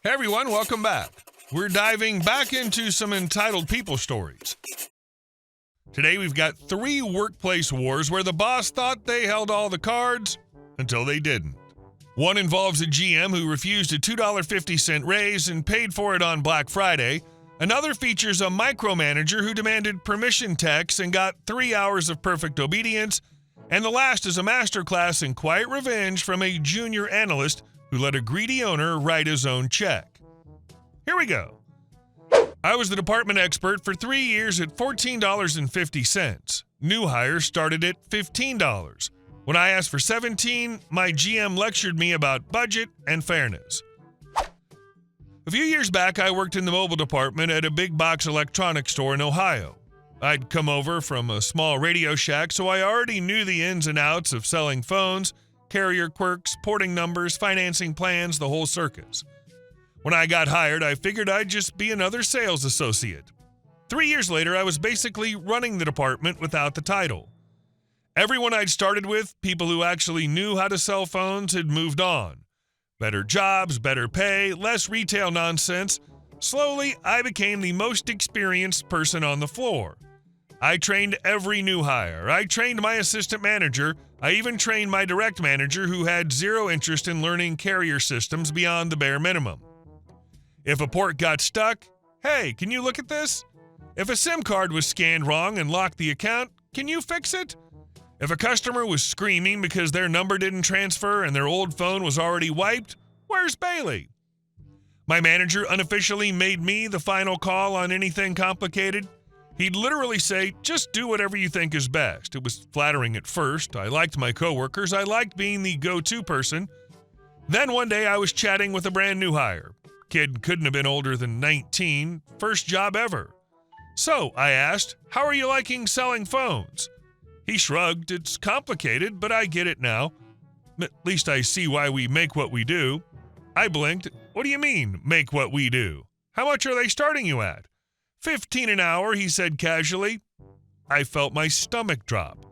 Hey everyone, welcome back. We're diving back into some entitled people stories. Today we've got 3 workplace wars where the boss thought they held all the cards until they didn't. One involves a GM who refused a $2.50 raise and paid for it on Black Friday. Another features a micromanager who demanded permission texts and got 3 hours of perfect obedience. And the last is a masterclass in quiet revenge from a junior analyst who let a greedy owner write his own check. Here we go. I was the department expert for 3 years at $14.50. New hires started at $15. When I asked for $17, my GM lectured me about budget and fairness. A few years back, I worked in the mobile department at a big box electronics store in Ohio. I'd come over from a small Radio Shack, so I already knew the ins and outs of selling phones, carrier quirks, porting numbers, financing plans, the whole circus. When I got hired, I figured I'd just be another sales associate. 3 years later, I was basically running the department without the title. Everyone I'd started with, people who actually knew how to sell phones, had moved on. Better jobs, better pay, less retail nonsense. Slowly, I became the most experienced person on the floor. I trained every new hire. I trained my assistant manager. I even trained my direct manager who had zero interest in learning carrier systems beyond the bare minimum. If a port got stuck, hey, can you look at this? If a SIM card was scanned wrong and locked the account, can you fix it? If a customer was screaming because their number didn't transfer and their old phone was already wiped, where's Bailey? My manager unofficially made me the final call on anything complicated. He'd literally say, just do whatever you think is best. It was flattering at first. I liked my coworkers. I liked being the go-to person. Then one day I was chatting with a brand new hire. Kid couldn't have been older than 19. First job ever. So, I asked, how are you liking selling phones? He shrugged. It's complicated, but I get it now. At least I see why we make what we do. I blinked. What do you mean, make what we do? How much are they starting you at? $15 an hour, he said casually. I felt my stomach drop.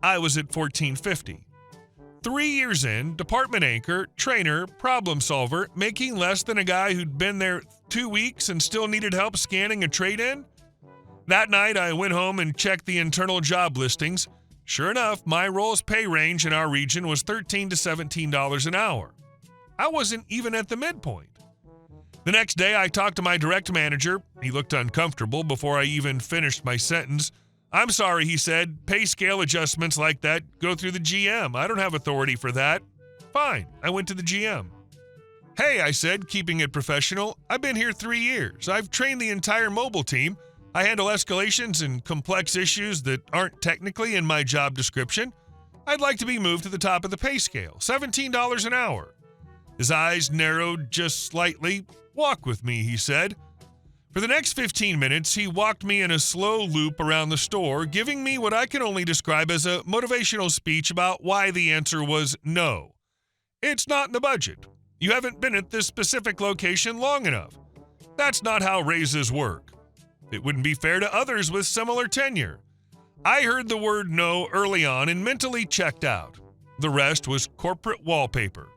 I was at $14.50. 3 years in, department anchor, trainer, problem solver, making less than a guy who'd been there 2 weeks and still needed help scanning a trade-in? That night, I went home and checked the internal job listings. Sure enough, my role's pay range in our region was $13 to $17 an hour. I wasn't even at the midpoint. The next day, I talked to my direct manager. He looked uncomfortable before I even finished my sentence. I'm sorry, he said. Pay scale adjustments like that go through the GM. I don't have authority for that. Fine, I went to the GM. Hey, I said, keeping it professional. I've been here 3 years. I've trained the entire mobile team. I handle escalations and complex issues that aren't technically in my job description. I'd like to be moved to the top of the pay scale, $17 an hour. His eyes narrowed just slightly. Walk with me, he said. For the next 15 minutes, he walked me in a slow loop around the store, giving me what I can only describe as a motivational speech about why the answer was no. It's not in the budget. You haven't been at this specific location long enough. That's not how raises work. It wouldn't be fair to others with similar tenure. I heard the word no early on and mentally checked out. The rest was corporate wallpaper.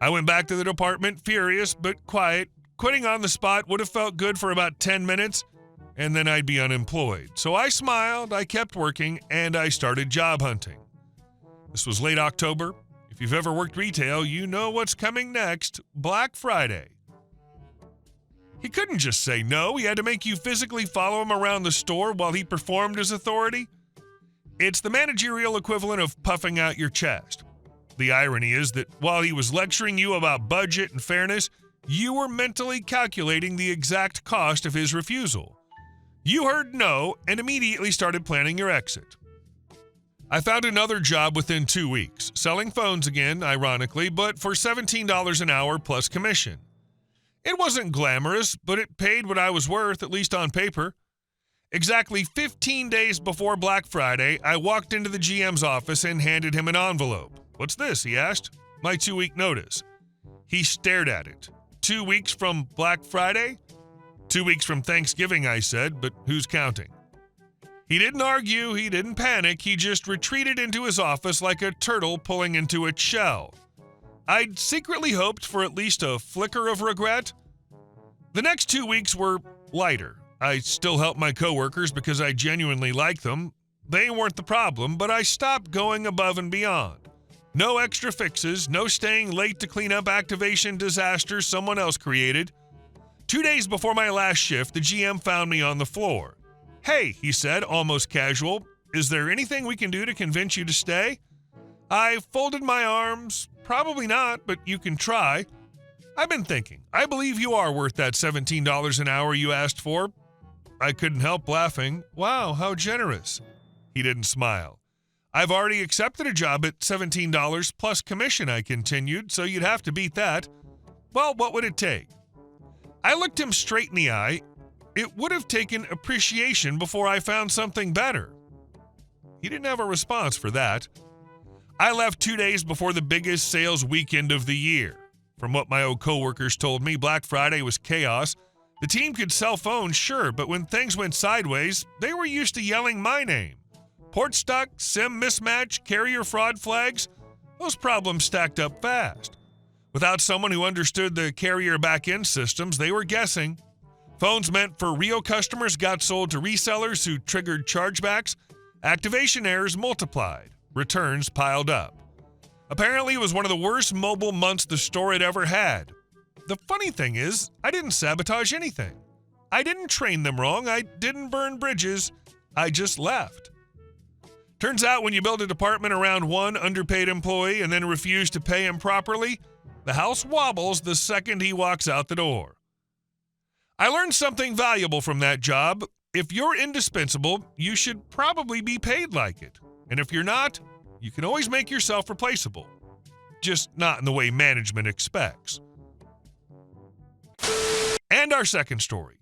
I went back to the department furious but quiet. Quitting on the spot would have felt good for about 10 minutes, and then I'd be unemployed. So I smiled, I kept working, and I started job hunting. This was late October. If you've ever worked retail, you know what's coming next, Black Friday. He couldn't just say no. He had to make you physically follow him around the store while he performed his authority. It's the managerial equivalent of puffing out your chest. The irony is that while he was lecturing you about budget and fairness, you were mentally calculating the exact cost of his refusal. You heard no and immediately started planning your exit. I found another job within 2 weeks, selling phones again, ironically, but for $17 an hour plus commission. It wasn't glamorous, but it paid what I was worth, at least on paper. Exactly 15 days before Black Friday, I walked into the GM's office and handed him an envelope. What's this? He asked. My 2-week notice. He stared at it. 2 weeks from Black Friday? 2 weeks from Thanksgiving, I said, but who's counting? He didn't argue, he didn't panic, he just retreated into his office like a turtle pulling into its shell. I'd secretly hoped for at least a flicker of regret. The next 2 weeks were lighter. I still helped my coworkers because I genuinely liked them. They weren't the problem, but I stopped going above and beyond. No extra fixes, no staying late to clean up activation disasters someone else created. 2 days before my last shift, the GM found me on the floor. "Hey," he said, almost casual, "is there anything we can do to convince you to stay?" I folded my arms. "Probably not, but you can try. I've been thinking. I believe you are worth that $17 an hour you asked for." I couldn't help laughing. "Wow, how generous." He didn't smile. "I've already accepted a job at $17 plus commission," I continued, "so you'd have to beat that." "Well, what would it take?" I looked him straight in the eye. It would have taken appreciation before I found something better. He didn't have a response for that. I left 2 days before the biggest sales weekend of the year. From what my old coworkers told me, Black Friday was chaos. The team could sell phones, sure, but when things went sideways, they were used to yelling my name. Port stuck, SIM mismatch, carrier fraud flags, those problems stacked up fast. Without someone who understood the carrier back-end systems, they were guessing. Phones meant for real customers got sold to resellers who triggered chargebacks. Activation errors multiplied. Returns piled up. Apparently, it was one of the worst mobile months the store had ever had. The funny thing is, I didn't sabotage anything. I didn't train them wrong. I didn't burn bridges. I just left. Turns out when you build a department around one underpaid employee and then refuse to pay him properly, the house wobbles the second he walks out the door. I learned something valuable from that job. If you're indispensable, you should probably be paid like it. And if you're not, you can always make yourself replaceable. Just not in the way management expects. And our second story.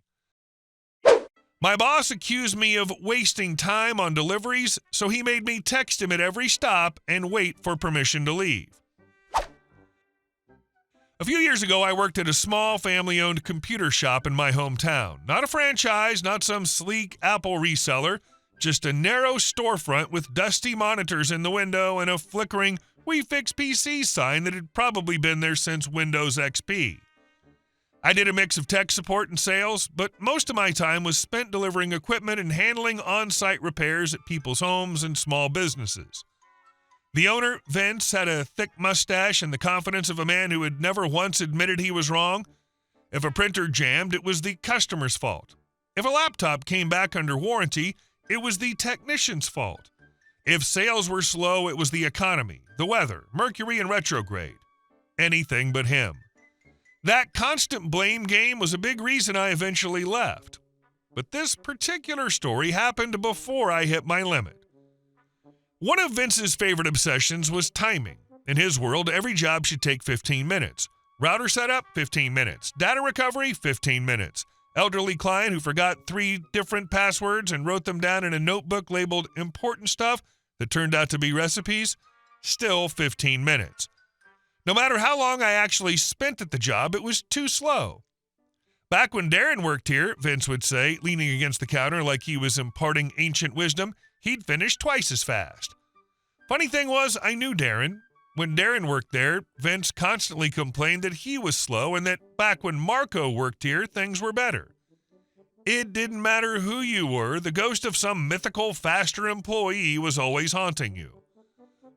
My boss accused me of wasting time on deliveries, so he made me text him at every stop and wait for permission to leave. A few years ago, I worked at a small family-owned computer shop in my hometown. Not a franchise, not some sleek Apple reseller, just a narrow storefront with dusty monitors in the window and a flickering "We Fix PCs" sign that had probably been there since Windows XP. I did a mix of tech support and sales, but most of my time was spent delivering equipment and handling on-site repairs at people's homes and small businesses. The owner, Vince, had a thick mustache and the confidence of a man who had never once admitted he was wrong. If a printer jammed, it was the customer's fault. If a laptop came back under warranty, it was the technician's fault. If sales were slow, it was the economy, the weather, Mercury in retrograde. Anything but him. That constant blame game was a big reason I eventually left. But this particular story happened before I hit my limit. One of Vince's favorite obsessions was timing. In his world, every job should take 15 minutes. Router setup, 15 minutes. Data recovery, 15 minutes. Elderly client who forgot 3 different passwords and wrote them down in a notebook labeled important stuff that turned out to be recipes, still 15 minutes. No matter how long I actually spent at the job, it was too slow. Back when Darren worked here, Vince would say, leaning against the counter like he was imparting ancient wisdom, he'd finish twice as fast. Funny thing was, I knew Darren. When Darren worked there, Vince constantly complained that he was slow and that back when Marco worked here, things were better. It didn't matter who you were, the ghost of some mythical, faster employee was always haunting you.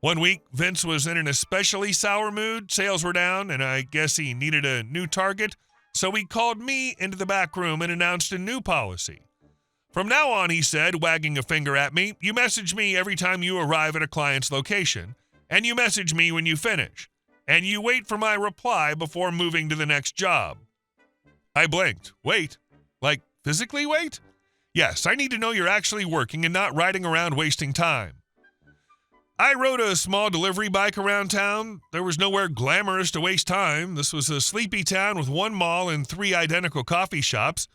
One week, Vince was in an especially sour mood, sales were down, and I guess he needed a new target, so he called me into the back room and announced a new policy. From now on, he said, wagging a finger at me, you message me every time you arrive at a client's location, and you message me when you finish, and you wait for my reply before moving to the next job. I blinked. Wait? Like, physically wait? Yes, I need to know you're actually working and not riding around wasting time. I rode a small delivery bike around town. There was nowhere glamorous to waste time. This was a sleepy town with 1 mall and 3 identical coffee shops.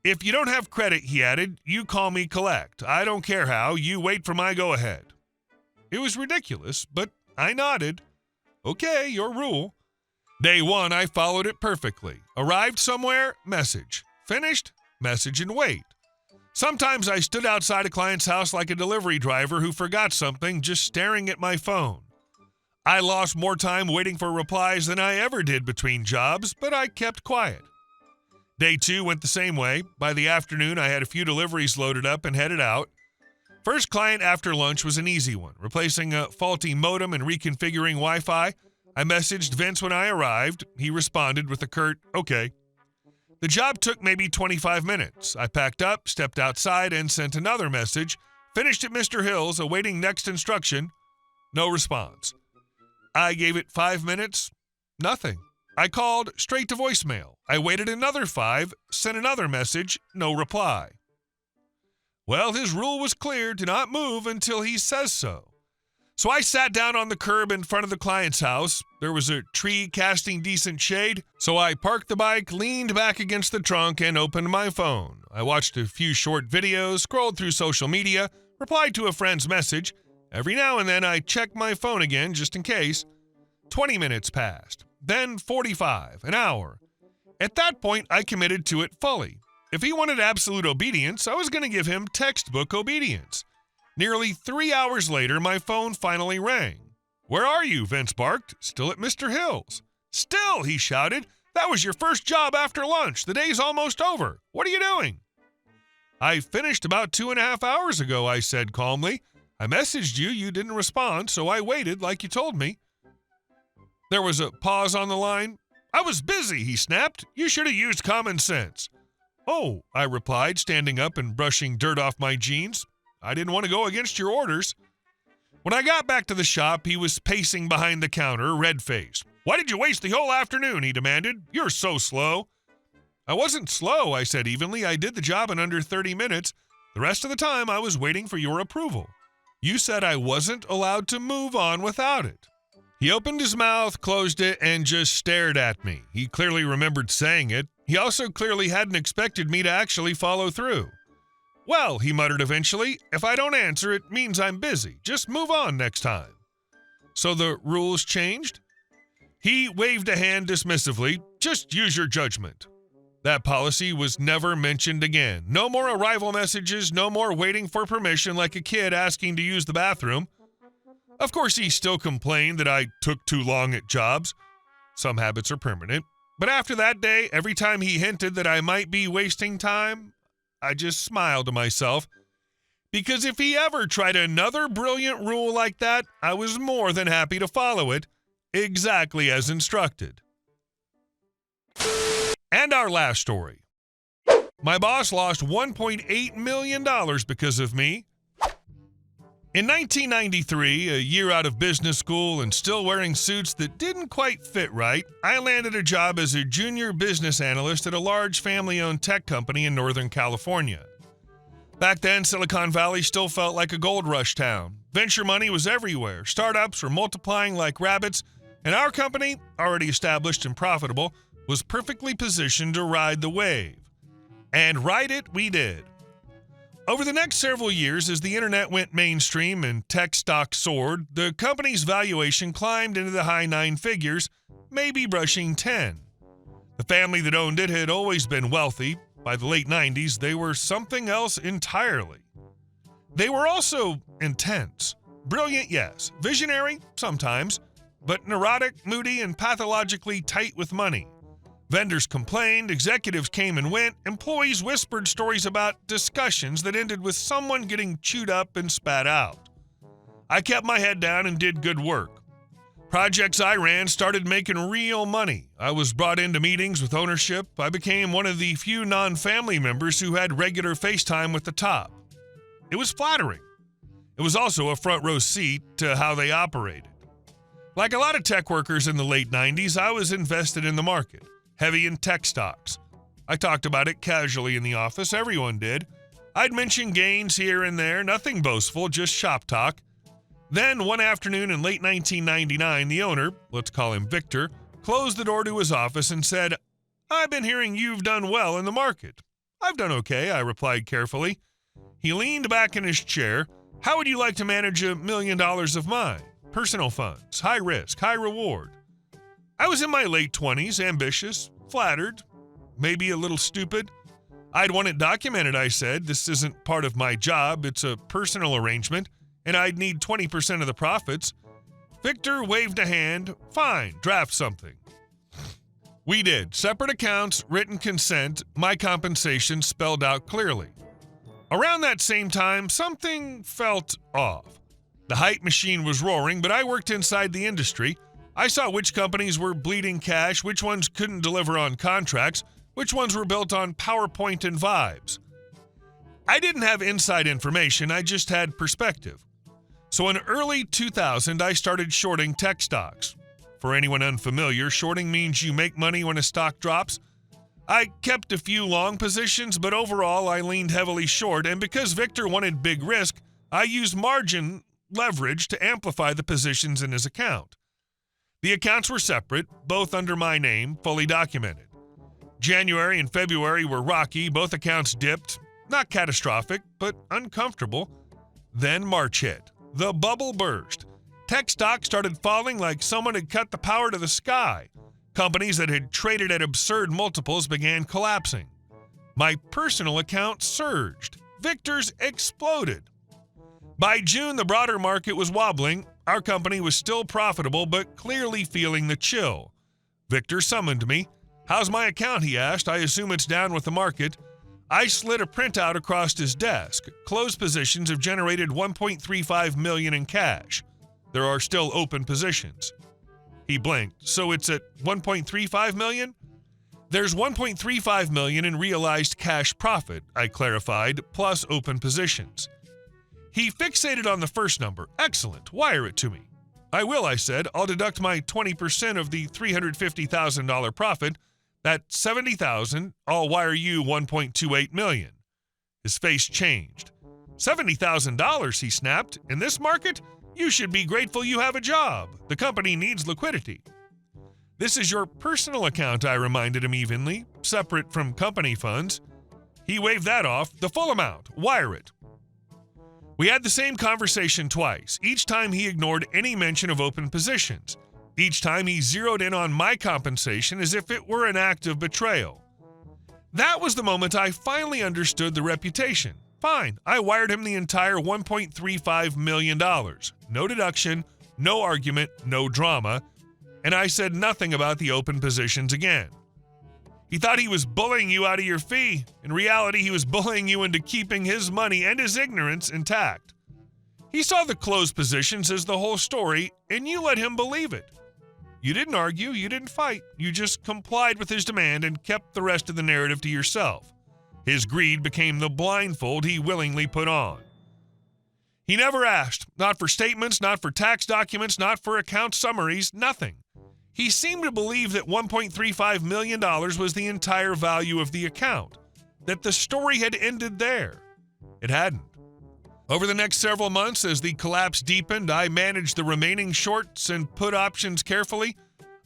If you don't have credit, he added, you call me collect. I don't care how, you wait for my go-ahead. It was ridiculous, but I nodded. Okay, your rule. Day 1, I followed it perfectly. Arrived somewhere, message. Finished, message and wait. Sometimes I stood outside a client's house like a delivery driver who forgot something, just staring at my phone. I lost more time waiting for replies than I ever did between jobs, but I kept quiet. Day 2 went the same way. By the afternoon, I had a few deliveries loaded up and headed out. First client after lunch was an easy one, replacing a faulty modem and reconfiguring Wi-Fi. I messaged Vince when I arrived. He responded with a curt, "Okay." The job took maybe 25 minutes. I packed up, stepped outside, and sent another message. Finished at Mr. Hill's, awaiting next instruction. No response. I gave it 5 minutes. Nothing. I called straight to voicemail. I waited another 5, sent another message. No reply. Well, his rule was clear: do not move until he says so. So I sat down on the curb in front of the client's house. There was a tree casting decent shade, so I parked the bike, leaned back against the trunk, and opened my phone. I watched a few short videos, scrolled through social media, replied to a friend's message. Every now and then I checked my phone again just in case. 20 minutes passed, then 45, an hour. At that point, I committed to it fully. If he wanted absolute obedience, I was going to give him textbook obedience. Nearly 3 hours later, my phone finally rang. "Where are you?" Vince barked. "Still at Mr. Hill's." "Still," he shouted. "That was your first job after lunch. The day's almost over. What are you doing?" "I finished about 2.5 hours ago," I said calmly. "I messaged you. You didn't respond, so I waited like you told me." There was a pause on the line. "I was busy," he snapped. "You should have used common sense." "Oh," I replied, standing up and brushing dirt off my jeans. "I didn't want to go against your orders." When I got back to the shop, he was pacing behind the counter, red-faced. "Why did you waste the whole afternoon?" he demanded. "You're so slow." "I wasn't slow," I said evenly. "I did the job in under 30 minutes. The rest of the time, I was waiting for your approval. You said I wasn't allowed to move on without it." He opened his mouth, closed it, and just stared at me. He clearly remembered saying it. He also clearly hadn't expected me to actually follow through. "Well," he muttered eventually, "if I don't answer, it means I'm busy. Just move on next time." "So the rules changed?" He waved a hand dismissively. "Just use your judgment." That policy was never mentioned again. No more arrival messages, no more waiting for permission like a kid asking to use the bathroom. Of course, he still complained that I took too long at jobs. Some habits are permanent. But after that day, every time he hinted that I might be wasting time, I just smiled to myself. Because if he ever tried another brilliant rule like that, I was more than happy to follow it, exactly as instructed. And our last story. My boss lost $1.8 million because of me. In 1993, a year out of business school and still wearing suits that didn't quite fit right, I landed a job as a junior business analyst at a large family-owned tech company in Northern California. Back then, Silicon Valley still felt like a gold rush town. Venture money was everywhere, startups were multiplying like rabbits, and our company, already established and profitable, was perfectly positioned to ride the wave. And ride it we did. Over the next several years, as the internet went mainstream and tech stocks soared, the company's valuation climbed into the high 9 figures, maybe brushing 10. The family that owned it had always been wealthy. By the late 90s, they were something else entirely. They were also intense. Brilliant, yes. Visionary, sometimes. But neurotic, moody, and pathologically tight with money. Vendors complained, executives came and went, employees whispered stories about discussions that ended with someone getting chewed up and spat out. I kept my head down and did good work. Projects I ran started making real money. I was brought into meetings with ownership. I became one of the few non-family members who had regular FaceTime with the top. It was flattering. It was also a front row seat to how they operated. Like a lot of tech workers in the late 90s, I was invested in the market. Heavy in tech stocks. I talked about it casually in the office. Everyone did. I'd mention gains here and there, nothing boastful, just shop talk. Then, one afternoon in late 1999, the owner, let's call him Victor, closed the door to his office and said, "I've been hearing you've done well in the market." "I've done okay," I replied carefully. He leaned back in his chair. "How would you like to manage $1 million of mine? Personal funds, high risk, high reward." I was in my late 20s, ambitious, flattered, maybe a little stupid. "I'd want it documented," I said. "This isn't part of my job. It's a personal arrangement, and I'd need 20% of the profits." Victor waved a hand. Fine, draft something. We did. Separate accounts, written consent, my compensation spelled out clearly. Around that same time, something felt off. The hype machine was roaring, but I worked inside the industry. I saw which companies were bleeding cash, which ones couldn't deliver on contracts, which ones were built on PowerPoint and vibes. I didn't have inside information, I just had perspective. So in early 2000, I started shorting tech stocks. For anyone unfamiliar, shorting means you make money when a stock drops. I kept a few long positions, but overall I leaned heavily short, and because Victor wanted big risk, I used margin leverage to amplify the positions in his account. The accounts were separate, both under my name, fully documented. January and February were rocky, both accounts dipped, not catastrophic, but uncomfortable. Then March hit. The bubble burst. Tech stocks started falling like someone had cut the power to the sky. Companies that had traded at absurd multiples began collapsing. My personal account surged. Victor's exploded. By June, the broader market was wobbling. Our company was still profitable, but clearly feeling the chill. Victor summoned me. "How's my account?" he asked. "I assume it's down with the market." I slid a printout across his desk. Closed positions have generated $1.35 million in cash. There are still open positions. He blinked. "So it's at $1.35 million? "There's $1.35 million in realized cash profit," I clarified, plus open positions. He fixated on the first number. "Excellent. Wire it to me." "I will," I said. "I'll deduct my 20% of the $350,000 profit. That's $70,000. I'll wire you $1.28 million. His face changed. $70,000, he snapped. "In this market? You should be grateful you have a job. The company needs liquidity." "This is your personal account," I reminded him evenly, "separate from company funds." He waved that off. "The full amount. Wire it." We had the same conversation twice. Each time he ignored any mention of open positions. Each time he zeroed in on my compensation as if it were an act of betrayal. That was the moment I finally understood the reputation. Fine, I wired him the entire $1.35 million. No deduction, no argument, no drama, and I said nothing about the open positions again. He thought he was bullying you out of your fee. In reality, he was bullying you into keeping his money and his ignorance intact. He saw the closed positions as the whole story, and you let him believe it. You didn't argue, you didn't fight. You just complied with his demand and kept the rest of the narrative to yourself. His greed became the blindfold he willingly put on. He never asked, not for statements, not for tax documents, not for account summaries, nothing. He seemed to believe that $1.35 million was the entire value of the account, that the story had ended there. It hadn't. Over the next several months, as the collapse deepened, I managed the remaining shorts and put options carefully.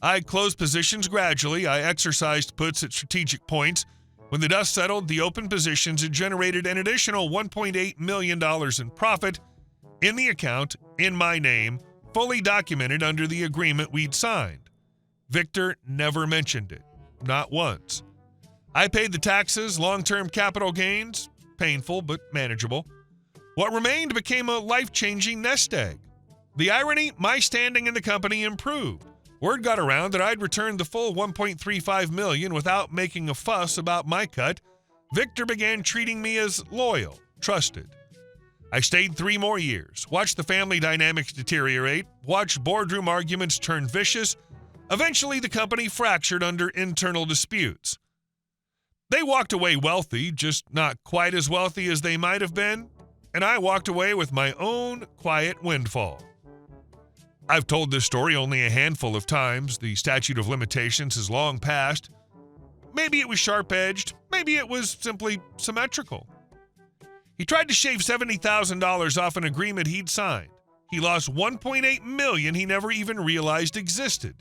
I closed positions gradually. I exercised puts at strategic points. When the dust settled, the open positions had generated an additional $1.8 million in profit in the account, in my name, fully documented under the agreement we'd signed. Victor never mentioned it, not once. I paid the taxes, long-term capital gains, painful but manageable. What remained became a life-changing nest egg. The irony, my standing in the company improved. Word got around that I'd returned the full $1.35 million without making a fuss about my cut. Victor began treating me as loyal, trusted. I stayed 3 more years, watched the family dynamics deteriorate, watched boardroom arguments turn vicious. Eventually, the company fractured under internal disputes. They walked away wealthy, just not quite as wealthy as they might have been, and I walked away with my own quiet windfall. I've told this story only a handful of times. The statute of limitations has long passed. Maybe it was sharp-edged. Maybe it was simply symmetrical. He tried to shave $70,000 off an agreement he'd signed. He lost $1.8 million he never even realized existed.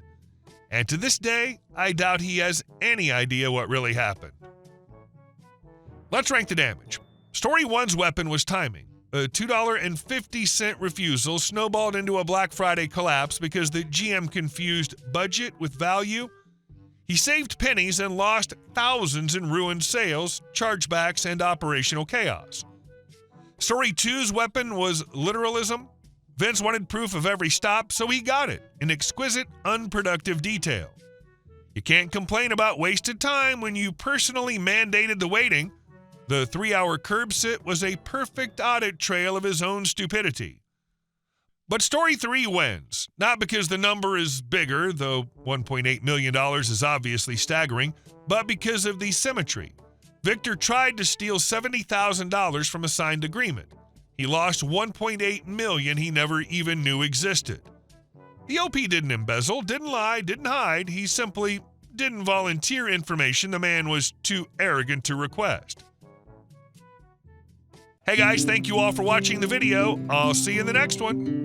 And to this day, I doubt he has any idea what really happened. Let's rank the damage. Story 1's weapon was timing. A $2.50 refusal snowballed into a Black Friday collapse because the GM confused budget with value. He saved pennies and lost thousands in ruined sales, chargebacks, and operational chaos. Story 2's weapon was literalism. Vince wanted proof of every stop, so he got it in exquisite, unproductive detail. You can't complain about wasted time when you personally mandated the waiting. The 3-hour curb sit was a perfect audit trail of his own stupidity. But story 3 wins, not because the number is bigger, though $1.8 million is obviously staggering, but because of the symmetry. Victor tried to steal $70,000 from a signed agreement. He lost $1.8 million he never even knew existed. The OP didn't embezzle, didn't lie, didn't hide. He simply didn't volunteer information the man was too arrogant to request. Hey guys, thank you all for watching the video. I'll see you in the next one.